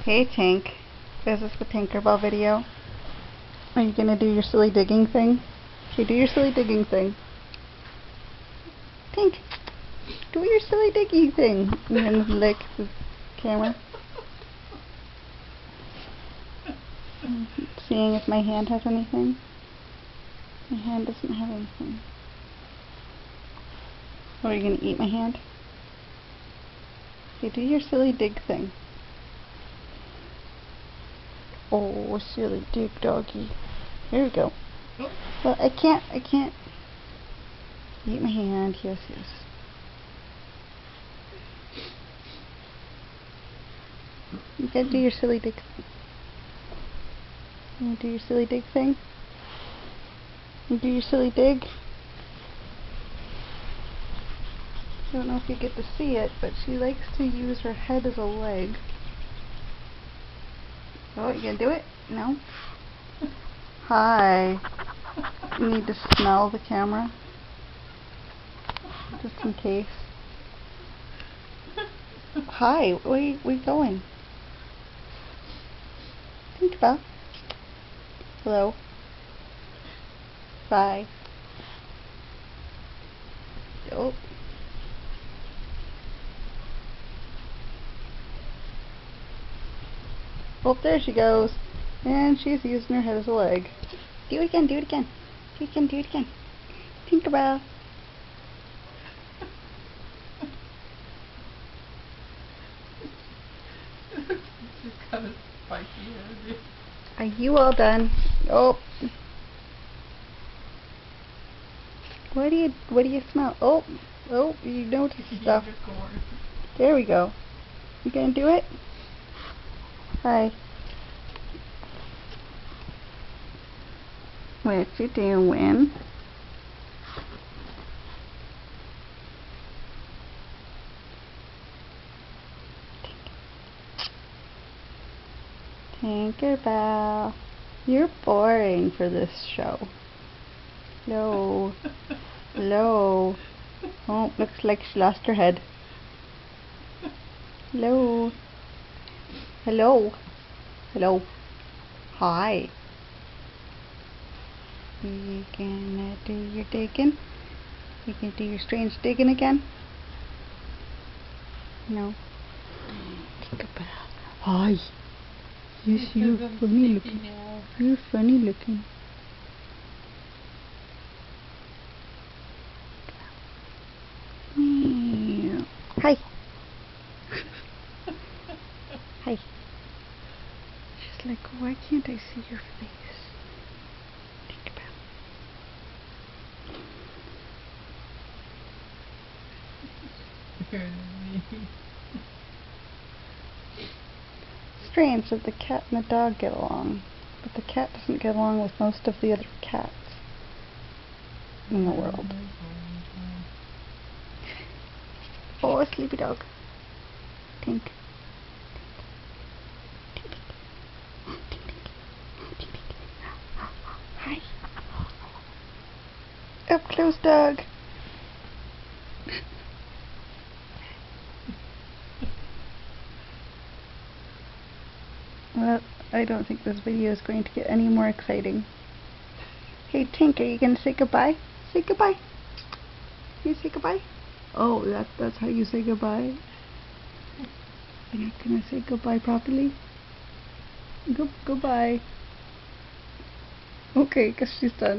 Hey Tink, is this the Tinkerbell video? Are you gonna do your silly digging thing? Okay, do your silly digging thing. Tink, do your silly digging thing. And then lick the camera. Seeing if my hand has anything. My hand doesn't have anything. What, are you gonna eat my hand? Okay, do your silly dig thing. Oh, silly dig doggy. Here we go. Well, I can't. Eat my hand, yes. You gotta do your silly dig thing. You wanna do your silly dig thing? You do your silly dig? I don't know if you get to see it, but she likes to use her head as a leg. Oh, you gonna do it? No? Hi. You need to smell the camera. Just in case. Hi, where you going? Think about. Hello. Bye. Oh. Oh, there she goes. And she's using her head as a leg. Do it again, do it again. Do it again, do it again. Tinkerbell. She's got a spiky head. Are you all done? Oh. What do you smell? Oh, you noticed stuff. There we go. You gonna do it? Hi. What you doing? Tinkerbell. You're boring for this show. Hello. Hello. Oh, looks like she lost her head. Hello. Hello. Hello. Hi. You gonna do your digging? You gonna do your strange digging again? No. Tinkerbell. Hi. Yes, you're funny looking. You're funny looking. Hi. Hi. She's like, why can't I see your face? Tinkerbell. Strange that the cat and the dog get along, but the cat doesn't get along with most of the other cats in the world. Oh, a sleepy dog. Tink. Hi. Up close, dog. Well, I don't think this video is going to get any more exciting. Hey Tink, are you gonna say goodbye? Say goodbye. You say goodbye? Oh, that's how you say goodbye? You're not gonna say goodbye properly? Goodbye. Okay, guess she's done.